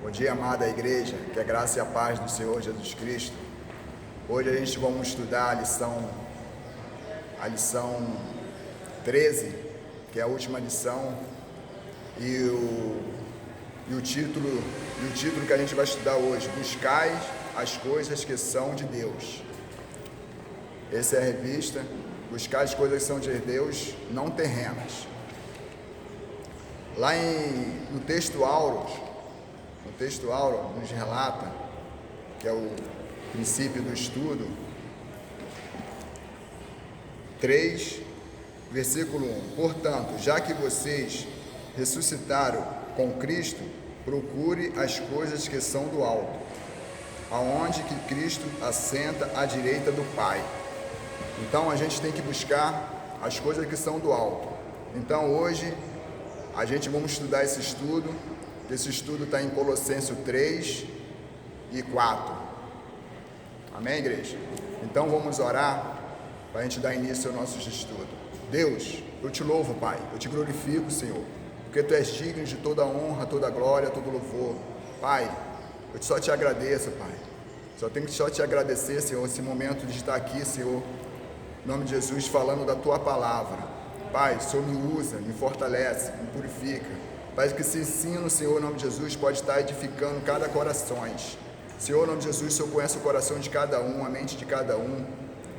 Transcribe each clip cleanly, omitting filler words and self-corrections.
Bom dia, amada igreja, que a graça e a paz do Senhor Jesus Cristo. Hoje a gente vamos estudar a lição 13, que é a última lição, e o título que a gente vai estudar hoje: Buscai as coisas que são de Deus. Essa é a revista, Buscar as coisas que são de Deus, não terrenas. Lá no texto áureo nos relata, que é o princípio do estudo, 3, versículo 1. Portanto, já que vocês ressuscitaram com Cristo, procure as coisas que são do alto, aonde que Cristo assenta à direita do Pai. Então a gente tem que buscar as coisas que são do alto. Então hoje a gente vamos estudar esse estudo. Esse estudo está em Colossenses 3 e 4. Amém, igreja? Então vamos orar para a gente dar início ao nosso estudo. Deus, eu te louvo, Pai, eu te glorifico, Senhor, porque Tu és digno de toda honra, toda glória, todo louvor. Pai, eu só te agradeço, Pai. Só tenho que te agradecer, Senhor, esse momento de estar aqui, Senhor, em nome de Jesus, falando da Tua palavra. Pai, o Senhor me usa, me fortalece, me purifica. Pai, que esse ensino, Senhor, em nome de Jesus, pode estar edificando cada coração. Senhor, em nome de Jesus, o Senhor conhece o coração de cada um, a mente de cada um.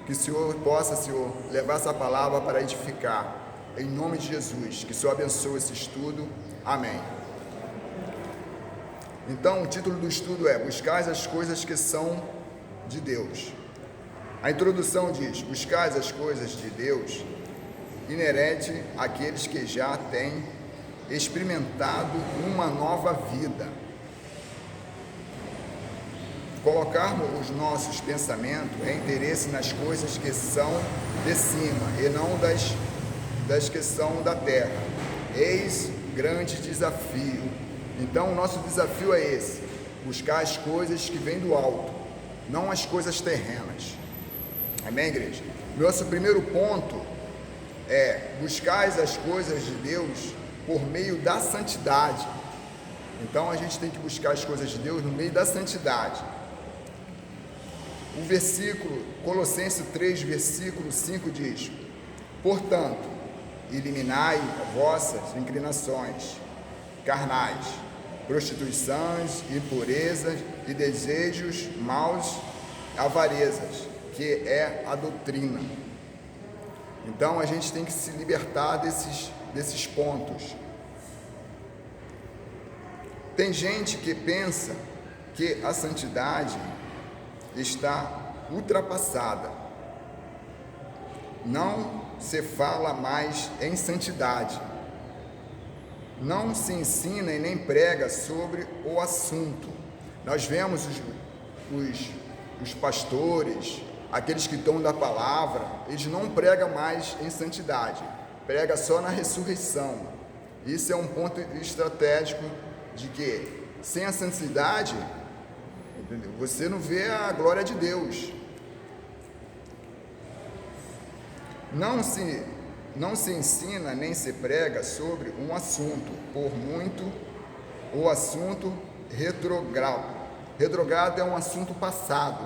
Que o Senhor possa, Senhor, levar essa palavra para edificar. Em nome de Jesus, que o Senhor abençoe esse estudo. Amém. Então, o título do estudo é Buscais as coisas que são de Deus. A introdução diz: Buscais as coisas de Deus, inerente àqueles que já têm experimentado uma nova vida. Colocarmos os nossos pensamentos em interesse nas coisas que são de cima e não das que são da terra. Eis grande desafio. Então o nosso desafio é esse: buscar as coisas que vêm do alto, não as coisas terrenas. Amém, igreja? Nosso primeiro ponto é buscar as coisas de Deus por meio da santidade. Então a gente tem que buscar as coisas de Deus no meio da santidade. O versículo, Colossenses 3, versículo 5 diz: Portanto, eliminai vossas inclinações carnais, prostituições, impurezas e desejos maus, avarezas, que é a doutrina. Então a gente tem que se libertar desses pontos. Tem gente que pensa que a santidade está ultrapassada. Não se fala mais em santidade. Não se ensina e nem prega sobre o assunto. Nós vemos os pastores, aqueles que estão da palavra, eles não pregam mais em santidade, prega só na ressurreição. Isso é um ponto estratégico de que sem a santidade, entendeu? Você não vê a glória de Deus. Não se ensina nem se prega sobre um assunto, por muito o assunto retrogrado. Retrogrado é um assunto passado,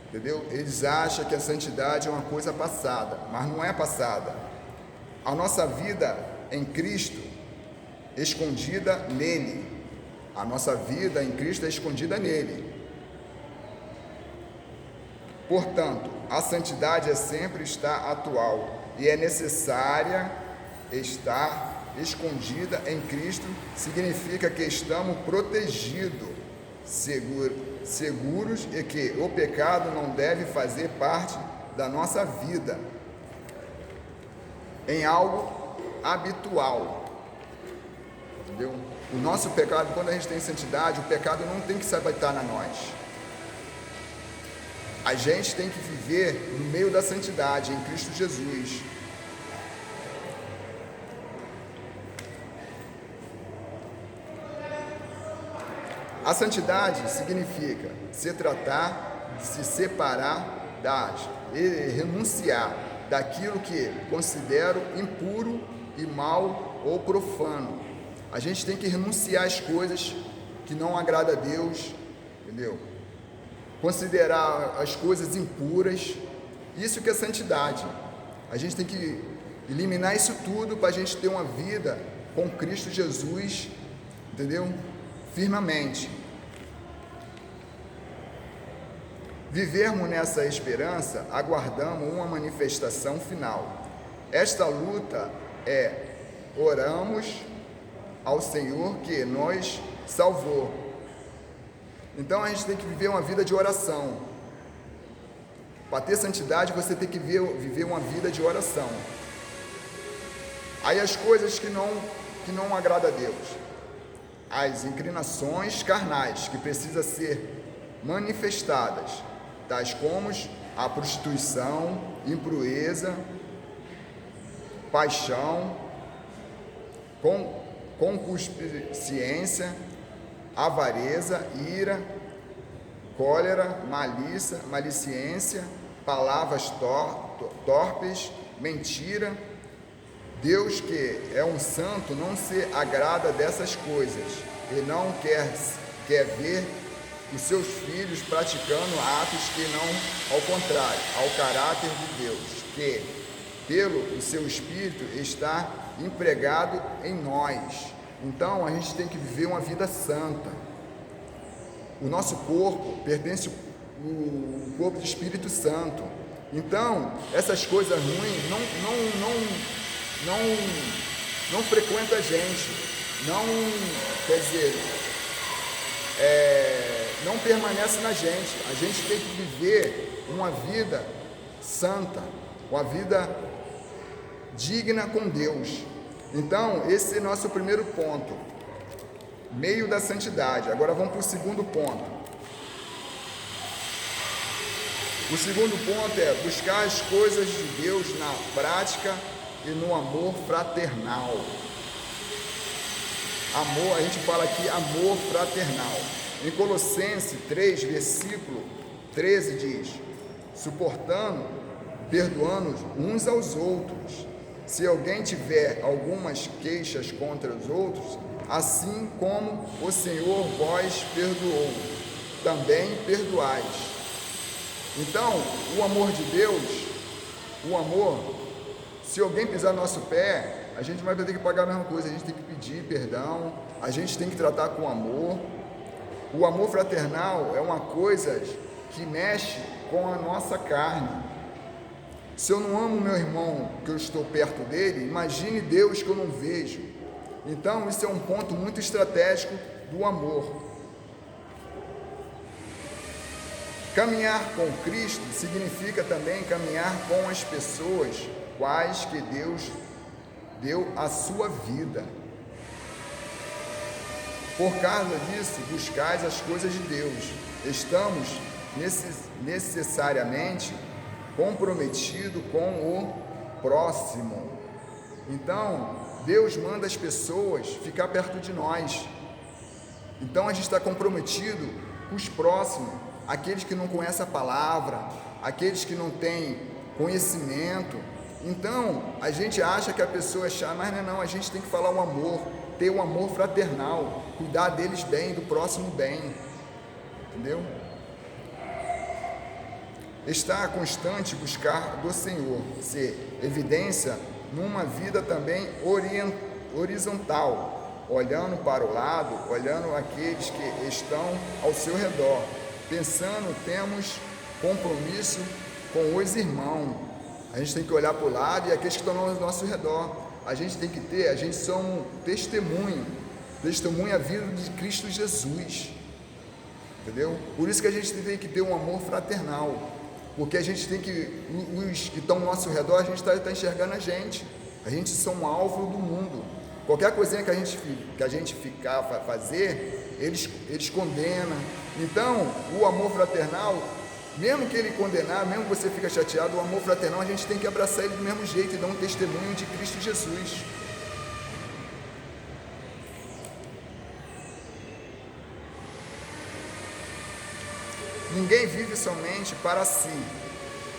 entendeu? Eles acham que a santidade é uma coisa passada, mas não é passada. A nossa vida em Cristo, escondida nele. A nossa vida em Cristo é escondida nele. Portanto, a santidade sempre está atual e é necessária estar escondida em Cristo. Significa que estamos protegidos, seguros, e que o pecado não deve fazer parte da nossa vida em algo habitual. Entendeu? O nosso pecado, quando a gente tem santidade, o pecado não tem que se habitar na nós. A gente tem que viver no meio da santidade, em Cristo Jesus. A santidade significa se tratar, se separar e renunciar daquilo que considero impuro e mal ou profano. A gente tem que renunciar às coisas que não agrada a Deus, entendeu? Considerar as coisas impuras. Isso que é santidade. A gente tem que eliminar isso tudo para a gente ter uma vida com Cristo Jesus, entendeu? Firmemente. Vivermos nessa esperança, aguardamos uma manifestação final. Esta luta oramos ao Senhor que nos salvou. Então a gente tem que viver uma vida de oração. Para ter santidade, você tem que viver uma vida de oração. Aí as coisas que não agradam a Deus, as inclinações carnais que precisam ser manifestadas, tais como a prostituição, impureza, paixão, concupiscência, avareza, ira, cólera, malicência, palavras torpes, mentira. Deus, que é um santo, não se agrada dessas coisas e não quer ver os seus filhos praticando atos que não, ao contrário, ao caráter de Deus, que pelo seu Espírito está empregado em nós. Então a gente tem que viver uma vida santa. O nosso corpo pertence ao corpo do Espírito Santo. Então essas coisas ruins não frequentam a gente, não permanece na gente. A gente tem que viver uma vida santa, uma vida digna com Deus. Então, esse é nosso primeiro ponto, meio da santidade. Agora vamos para o segundo ponto. O segundo ponto é buscar as coisas de Deus na prática e no amor fraternal. Amor, a gente fala aqui amor fraternal. Em Colossenses 3, versículo 13 diz: suportando, perdoando uns aos outros. Se alguém tiver algumas queixas contra os outros, assim como o Senhor vós perdoou, também perdoais. Então, o amor de Deus, se alguém pisar no nosso pé, a gente vai ter que pagar a mesma coisa, a gente tem que pedir perdão, a gente tem que tratar com amor. O amor fraternal é uma coisa que mexe com a nossa carne. Se eu não amo meu irmão, que eu estou perto dele, imagine Deus que eu não vejo. Então, isso é um ponto muito estratégico do amor. Caminhar com Cristo significa também caminhar com as pessoas quais que Deus deu a sua vida. Por causa disso, buscais as coisas de Deus. Estamos necessariamente comprometidos com o próximo. Então, Deus manda as pessoas ficar perto de nós. Então, a gente está comprometido com os próximos, aqueles que não conhecem a palavra, aqueles que não têm conhecimento. Então, a gente acha que a pessoa é chata, mas não, a gente tem que falar o amor, ter um amor fraternal, cuidar deles bem, do próximo bem, entendeu? Estar constante buscar do Senhor, ser evidência numa vida também horizontal, olhando para o lado, olhando aqueles que estão ao seu redor, pensando, temos compromisso com os irmãos. A gente tem que olhar para o lado e aqueles que estão ao nosso redor. A gente tem que ter, a gente somos testemunha a vida de Cristo Jesus, entendeu? Por isso que a gente tem que ter um amor fraternal, porque a gente tem que, os que estão ao nosso redor, a gente está enxergando a gente são um alvo do mundo. Qualquer coisinha que a gente ficar fazer, eles condenam. Então, o amor fraternal, mesmo que ele condenar, mesmo que você fica chateado, o amor fraternal a gente tem que abraçar ele do mesmo jeito e dar um testemunho de Cristo Jesus. Ninguém vive somente para si.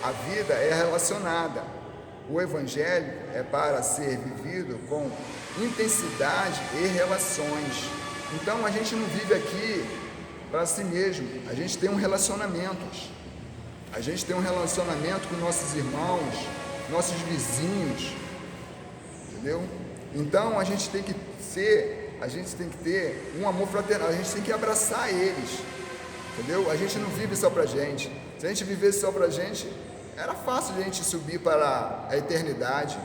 A vida é relacionada. O Evangelho é para ser vivido com intensidade e relações. Então a gente não vive aqui para si mesmo, a gente tem um relacionamento. A gente tem um relacionamento com nossos irmãos, nossos vizinhos, entendeu? Então a gente tem que ter um amor fraternal, a gente tem que abraçar eles, entendeu? A gente não vive só pra gente. Se a gente vivesse só pra gente, era fácil a gente subir para a eternidade,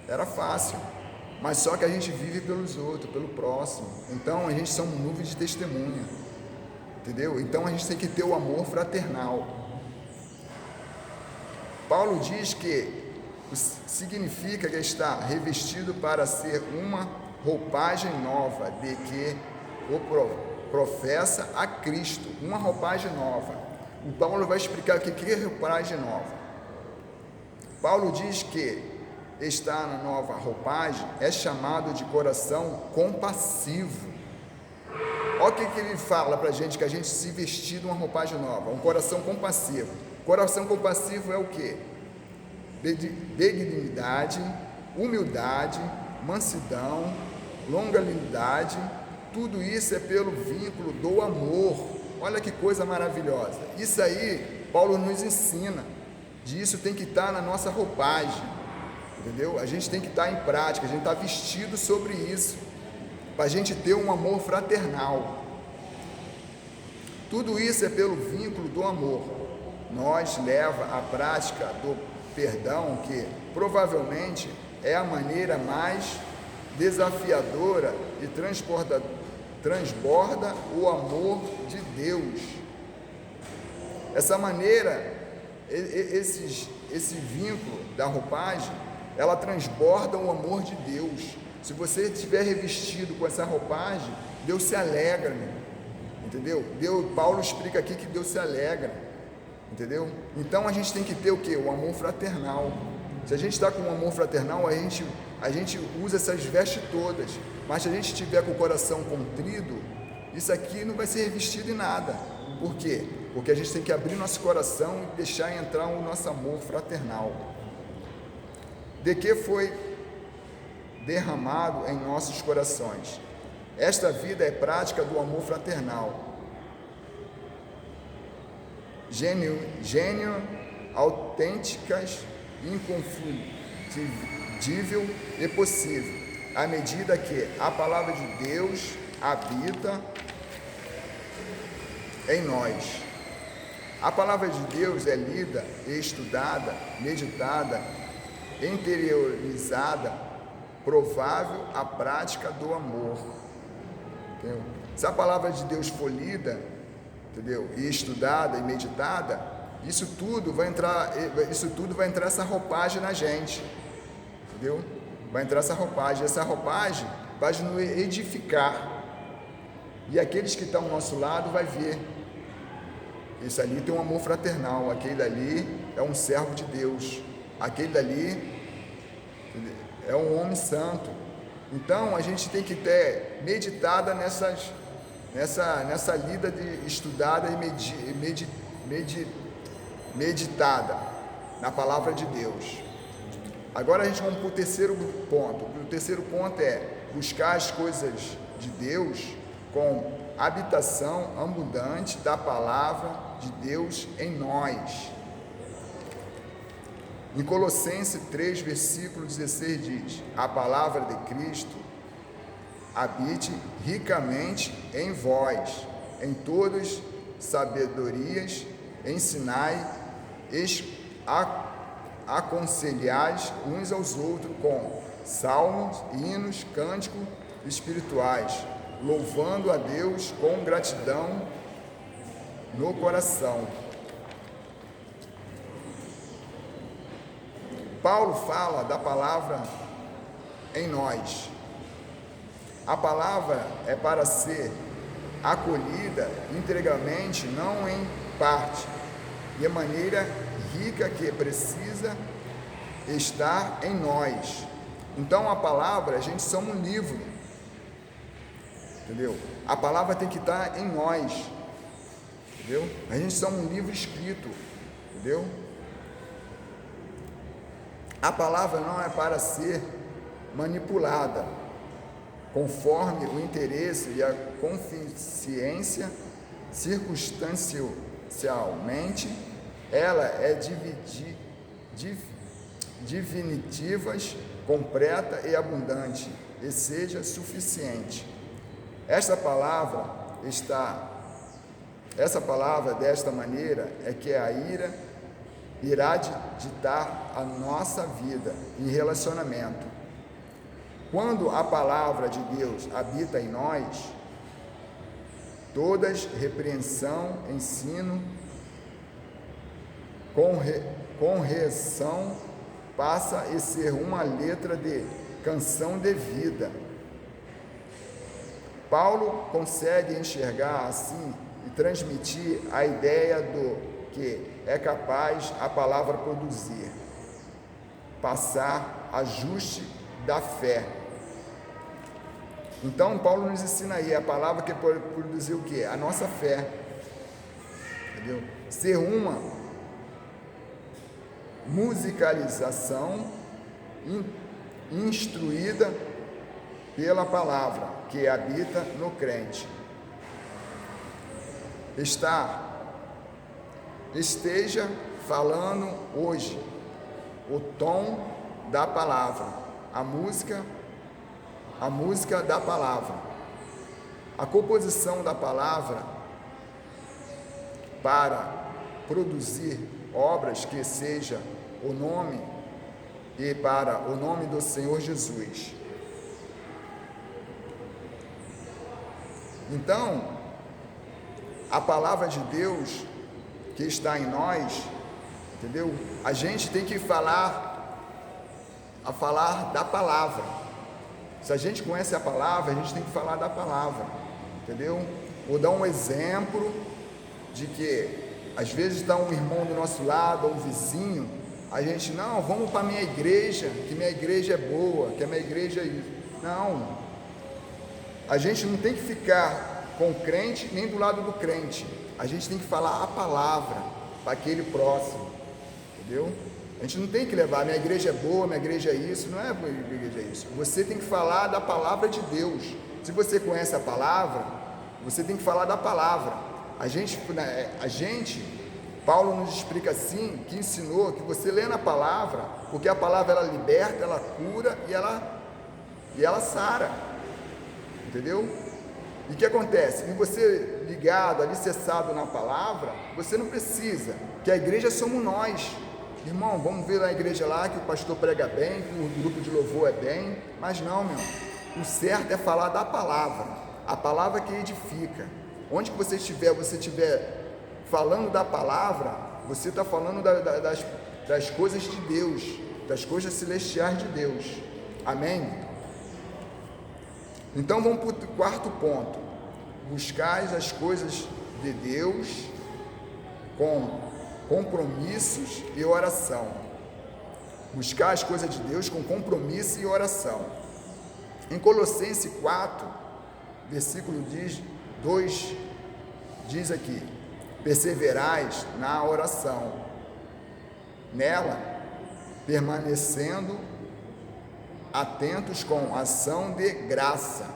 era fácil, mas só que a gente vive pelos outros, pelo próximo. Então a gente somos nuvem de testemunha, entendeu? Então a gente tem que ter o amor fraternal. Paulo diz que significa que está revestido para ser uma roupagem nova, de que o professa a Cristo, uma roupagem nova. O Paulo vai explicar o que é roupagem nova. Paulo diz que está na nova roupagem é chamado de coração compassivo. Olha o que ele fala para a gente, que a gente se vestir de uma roupagem nova, um coração compassivo. Coração compassivo é o quê? Benignidade, humildade, mansidão, longanimidade, tudo isso é pelo vínculo do amor. Olha que coisa maravilhosa. Isso aí, Paulo nos ensina. Disso tem que estar na nossa roupagem, entendeu? A gente tem que estar em prática, a gente está vestido sobre isso, para a gente ter um amor fraternal. Tudo isso é pelo vínculo do amor. Nós leva à prática do perdão, que provavelmente é a maneira mais desafiadora e transborda o amor de Deus. Essa maneira, esse vínculo da roupagem, ela transborda o amor de Deus. Se você estiver revestido com essa roupagem, Deus se alegra, entendeu? Paulo explica aqui que Deus se alegra, entendeu? Então a gente tem que ter o quê? O amor fraternal. Se a gente está com um amor fraternal, a gente usa essas vestes todas, mas se a gente estiver com o coração contrido, isso aqui não vai ser revestido em nada. Por quê? Porque a gente tem que abrir nosso coração e deixar entrar o nosso amor fraternal. De que foi derramado em nossos corações. Esta vida é prática do amor fraternal. Gênio autênticas, inconfundível e possível, à medida que a palavra de Deus habita em nós. A palavra de Deus é lida, estudada, meditada, interiorizada, provável a prática do amor. Entendeu? Se a palavra de Deus for lida, entendeu? E estudada e meditada, isso tudo vai entrar essa roupagem na gente, entendeu? Vai entrar essa roupagem vai nos edificar, e aqueles que estão ao nosso lado vai ver, esse ali tem um amor fraternal, aquele dali é um servo de Deus, aquele dali é um homem santo. Então a gente tem que ter meditada nessa lida de estudada e meditada na palavra de Deus. Agora a gente vamos para o terceiro ponto. O terceiro ponto é buscar as coisas de Deus com habitação abundante da palavra de Deus em nós. Em Colossenses 3, versículo 16 diz: a palavra de Cristo habite ricamente em vós, em todas sabedorias, ensinai, aconselhais uns aos outros com salmos, hinos, cânticos espirituais, louvando a Deus com gratidão no coração. Paulo fala da palavra em nós. A palavra é para ser acolhida integralmente, não em parte, de maneira rica que precisa estar em nós. Então a palavra, a gente somos um livro, entendeu? A palavra tem que estar em nós, entendeu? A gente somos um livro escrito, entendeu? A palavra não é para ser manipulada, conforme o interesse e a consciência, circunstancialmente, ela é definitivas, completa e abundante, e seja suficiente. Essa palavra desta maneira é que a ira irá ditar a nossa vida em relacionamento. Quando a palavra de Deus habita em nós, todas repreensão, ensino, correção passa a ser uma letra de canção de vida. Paulo consegue enxergar assim e transmitir a ideia do que é capaz a palavra produzir, passar ajuste da fé. Então Paulo nos ensina aí a palavra que pode produzir o que? A nossa fé, entendeu? Ser uma musicalização instruída pela palavra que habita no crente. Esteja falando hoje o tom da palavra, a música da palavra, a composição da palavra para produzir obras que seja o nome e para o nome do Senhor Jesus. Então, a palavra de Deus que está em nós, entendeu? A gente tem que falar da palavra. Se a gente conhece a palavra, a gente tem que falar da palavra, entendeu? Vou dar um exemplo de que às vezes está um irmão do nosso lado, ou um vizinho, a gente, não, vamos para a minha igreja, que minha igreja é boa, que a minha igreja é isso. Não, a gente não tem que ficar com o crente, nem do lado do crente. A gente tem que falar a palavra para aquele próximo, entendeu? A gente não tem que levar, minha igreja é boa, minha igreja é isso, não é minha igreja é isso. Você tem que falar da palavra de Deus. Se você conhece a palavra, você tem que falar da palavra. A gente, Paulo nos explica assim, que ensinou que você lê na palavra, porque a palavra ela liberta, ela cura e ela sara, entendeu? E o que acontece? E você ligado, alicerçado na palavra, você não precisa, que a igreja somos nós. Irmão, vamos ver na igreja lá que o pastor prega bem, que o grupo de louvor é bem, mas não, meu, o certo é falar da palavra, a palavra que edifica. Onde que você estiver falando da palavra, você está falando das coisas de Deus, das coisas celestiais de Deus. Amém? Então vamos para o quarto ponto. Buscais as coisas de Deus com compromissos e oração. Buscar as coisas de Deus com compromisso e oração. Em Colossenses 4, versículo 2, diz aqui: perseverais na oração, nela permanecendo atentos com ação de graça.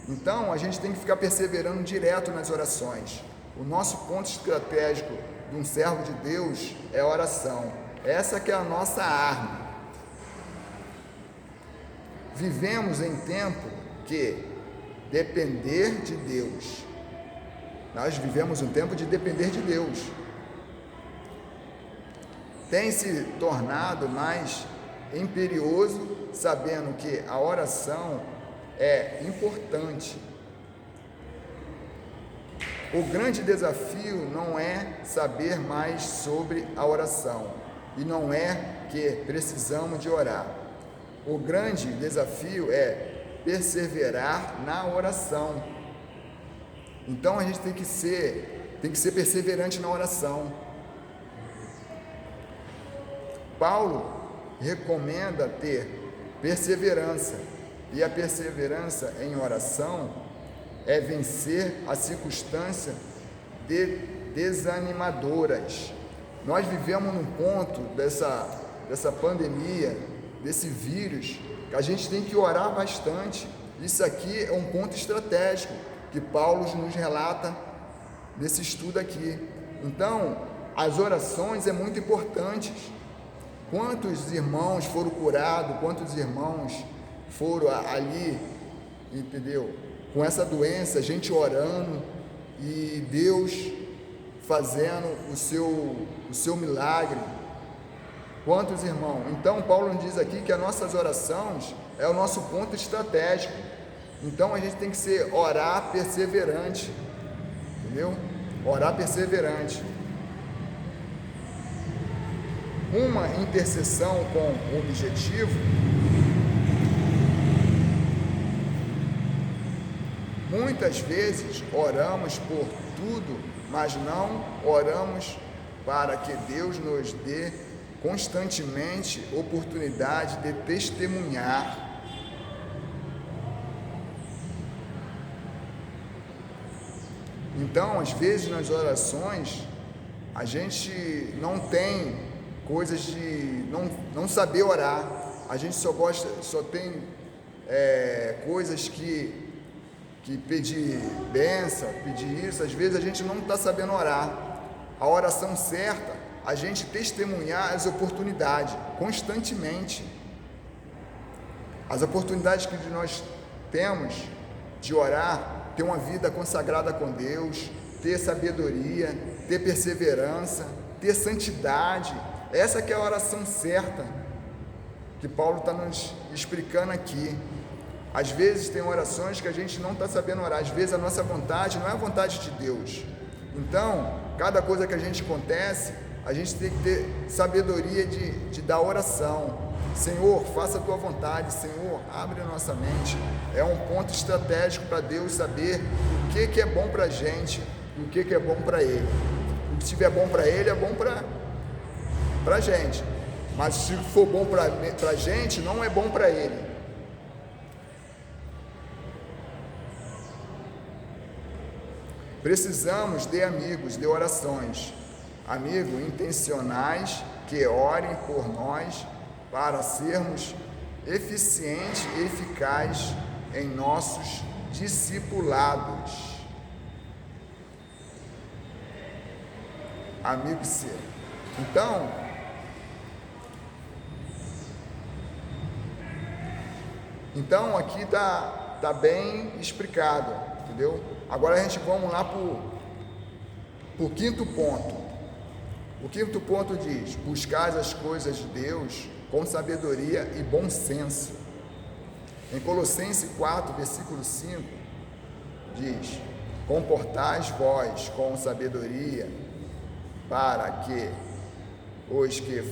Então a gente tem que ficar perseverando direto nas orações. O nosso ponto estratégico de um servo de Deus é a oração. Essa que é a nossa arma. Vivemos em tempo que depender de Deus. Nós vivemos um tempo de depender de Deus. Tem se tornado mais imperioso, sabendo que a oração é importante. O grande desafio não é saber mais sobre a oração, e não é que precisamos de orar. O grande desafio é perseverar na oração. Então a gente tem que ser perseverante na oração. Paulo recomenda ter perseverança, e a perseverança em oração é vencer as circunstâncias desanimadoras. Nós vivemos num ponto dessa pandemia, desse vírus, que a gente tem que orar bastante. Isso aqui é um ponto estratégico que Paulo nos relata nesse estudo aqui. Então, as orações é muito importantes. Quantos irmãos foram curados, quantos irmãos foram ali, entendeu? Com essa doença, a gente orando e Deus fazendo o seu milagre. Quantos irmãos? Então, Paulo nos diz aqui que as nossas orações é o nosso ponto estratégico. Então, a gente tem que orar perseverante, entendeu? Orar perseverante. Uma intercessão com objetivo muitas vezes oramos por tudo, mas não oramos para que Deus nos dê constantemente oportunidade de testemunhar. Então, às vezes nas orações, a gente não tem coisas de não saber orar. A gente só tem coisas que pedir bênção, pedir isso. Às vezes a gente não está sabendo orar. A oração certa, a gente testemunhar as oportunidades constantemente. As oportunidades que nós temos de orar, ter uma vida consagrada com Deus, ter sabedoria, ter perseverança, ter santidade. Essa que é a oração certa que Paulo está nos explicando aqui. Às vezes tem orações que a gente não está sabendo orar. Às vezes a nossa vontade não é a vontade de Deus. Então, cada coisa que a gente acontece, a gente tem que ter sabedoria de dar oração. Senhor, faça a tua vontade. Senhor, abre a nossa mente. É um ponto estratégico para Deus saber o que é bom para a gente e o que é bom para Ele. O que estiver bom para Ele é bom para a gente. Mas se for bom para a gente, não é bom para Ele. Precisamos de amigos, de orações, amigos intencionais que orem por nós para sermos eficientes e eficazes em nossos discipulados. Amigo seu. Então aqui está bem explicado, entendeu? Agora a gente vamos lá para o quinto ponto. O quinto ponto diz: buscar as coisas de Deus com sabedoria e bom senso. Em Colossenses 4, versículo 5, diz: comportais vós com sabedoria, para que os que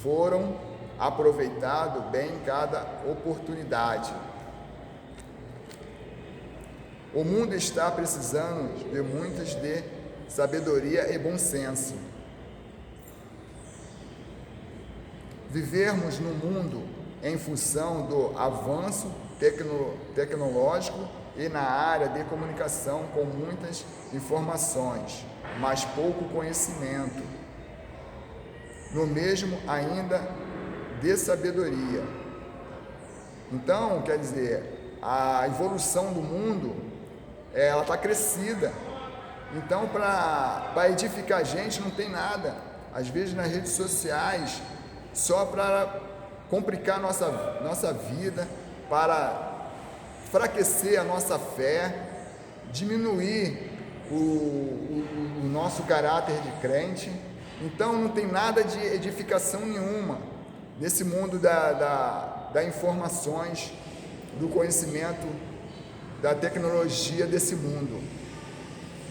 foram aproveitado bem cada oportunidade. O mundo está precisando de muitas de sabedoria e bom senso. Vivermos no mundo em função do avanço tecnológico e na área de comunicação com muitas informações, mas pouco conhecimento. No mesmo ainda de sabedoria. Então, quer dizer, a evolução do mundo, ela está crescida. Então, para edificar a gente não tem nada. Às vezes nas redes sociais, só para complicar nossa vida, para enfraquecer a nossa fé, diminuir o nosso caráter de crente. Então não tem nada de edificação nenhuma nesse mundo da informações, do conhecimento, da tecnologia desse mundo,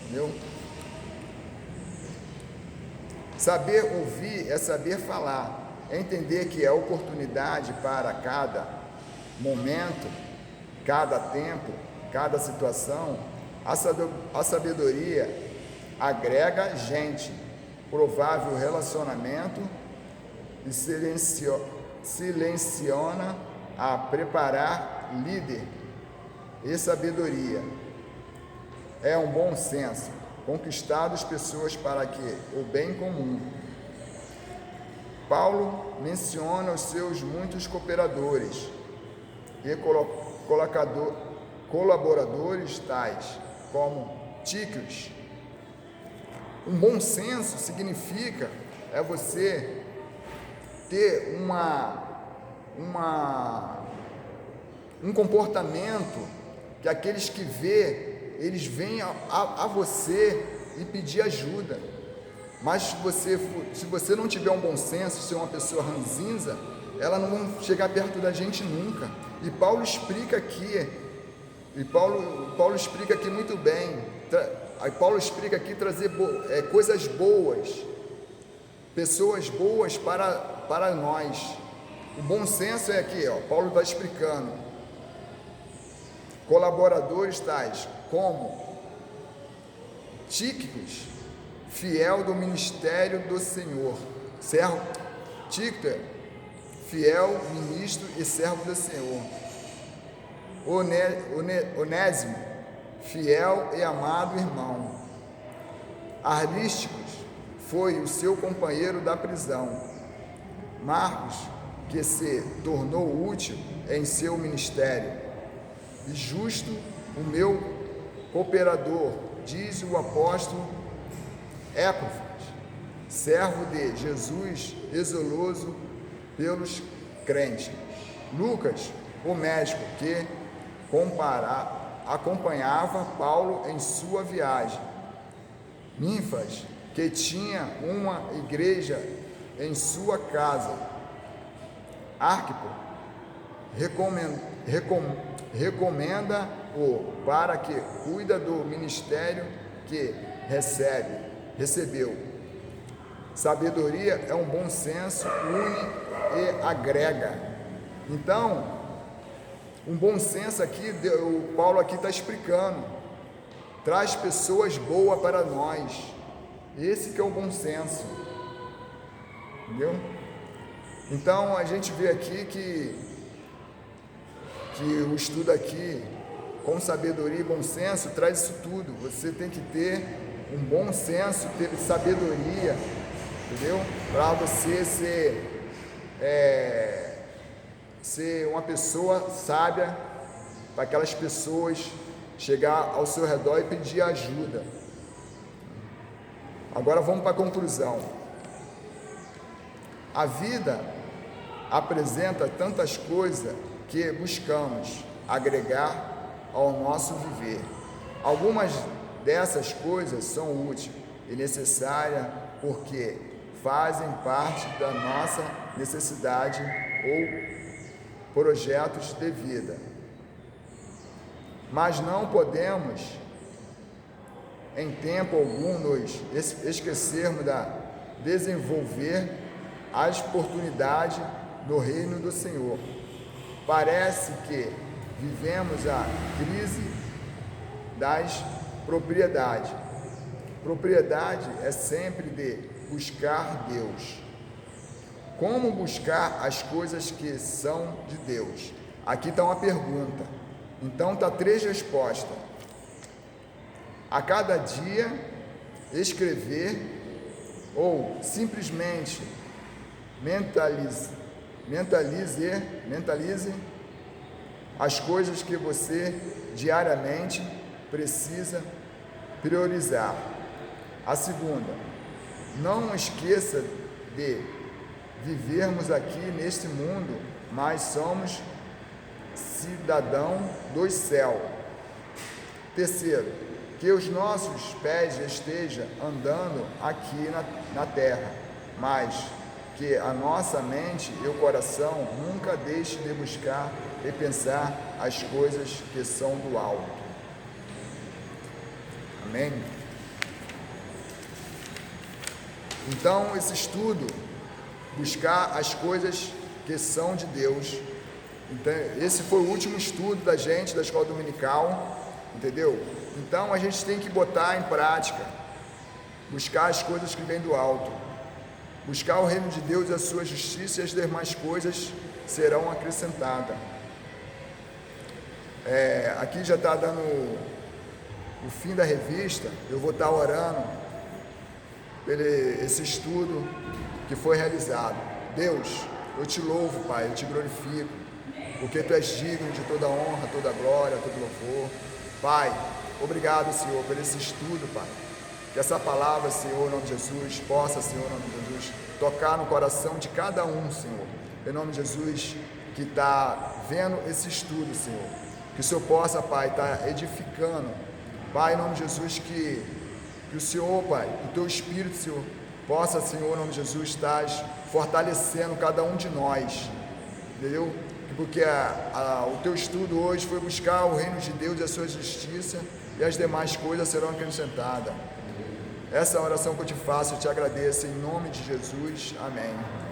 entendeu? Saber ouvir é saber falar, é entender que é oportunidade para cada momento, cada tempo, cada situação. A sabedoria agrega gente, provável relacionamento e silenciona a preparar líder. E sabedoria é um bom senso, conquistar as pessoas para que o bem comum. Paulo menciona os seus muitos cooperadores colaboradores tais como Tíquicos. Um bom senso significa você ter um comportamento que aqueles que eles vêm a você e pedir ajuda. Mas se você não tiver um bom senso, ser uma pessoa ranzinza, elas não vão chegar perto da gente nunca. E Paulo explica aqui, Paulo explica aqui muito bem. Paulo explica aqui trazer coisas boas, pessoas boas para nós. O bom senso é aqui, Paulo está explicando. Colaboradores tais como Tíquicos, fiel do ministério do Senhor, servo Tíquico, fiel ministro e servo do Senhor. Onésimo, fiel e amado irmão. Aristarco foi o seu companheiro da prisão. Marcos, que se tornou útil em seu ministério. E Justo, o meu cooperador, diz o apóstolo Epáfras, servo de Jesus e zeloso pelos crentes. Lucas, o médico que acompanhava Paulo em sua viagem. Ninfas, que tinha uma igreja em sua casa. Arquipo, recomenda-o para que cuida do ministério que recebeu. Sabedoria é um bom senso, une e agrega. Então, um bom senso aqui, o Paulo aqui está explicando, traz pessoas boas para nós. Esse que é o bom senso, entendeu? Então a gente vê aqui que o estudo aqui com sabedoria e bom senso traz isso tudo. Você tem que ter um bom senso, ter sabedoria, entendeu? Para você ser uma pessoa sábia, para aquelas pessoas chegar ao seu redor e pedir ajuda. Agora vamos para a conclusão. A vida apresenta tantas coisas que buscamos agregar ao nosso viver. Algumas dessas coisas são úteis e necessárias porque fazem parte da nossa necessidade ou projetos de vida. Mas não podemos, em tempo algum, nos esquecermos de desenvolver as oportunidades no reino do Senhor. Parece que vivemos a crise das propriedades. Propriedade é sempre de buscar Deus. Como buscar as coisas que são de Deus? Aqui está uma pergunta. Então está 3 respostas. A cada dia escrever ou simplesmente mentalize as coisas que você diariamente precisa priorizar. A segunda, não esqueça de vivermos aqui neste mundo, mas somos cidadão do céu. Terceiro, que os nossos pés estejam andando aqui na terra, mas que a nossa mente e o coração nunca deixe de buscar e pensar as coisas que são do alto. Amém? Então, esse estudo, buscar as coisas que são de Deus. Então, esse foi o último estudo da gente, da escola dominical, entendeu? Então, a gente tem que botar em prática, buscar as coisas que vêm do alto, buscar o reino de Deus e a sua justiça, e as demais coisas serão acrescentadas. Aqui já está dando o fim da revista. Eu vou estar orando por esse estudo que foi realizado. Deus, eu te louvo, Pai, eu te glorifico, porque Tu és digno de toda honra, toda glória, todo louvor. Pai, obrigado, Senhor, por esse estudo, Pai. Que essa palavra, Senhor, em nome de Jesus, possa, Senhor, em nome de Jesus, tocar no coração de cada um, Senhor. Em nome de Jesus, que está vendo esse estudo, Senhor. Que o Senhor possa, Pai, estar edificando. Pai, em nome de Jesus, que o Senhor, Pai, o Teu Espírito, Senhor, possa, Senhor, em nome de Jesus, estar fortalecendo cada um de nós. Entendeu? Porque o Teu estudo hoje foi buscar o reino de Deus e a Sua justiça, e as demais coisas serão acrescentadas. Essa é a oração que eu te faço, eu te agradeço em nome de Jesus. Amém.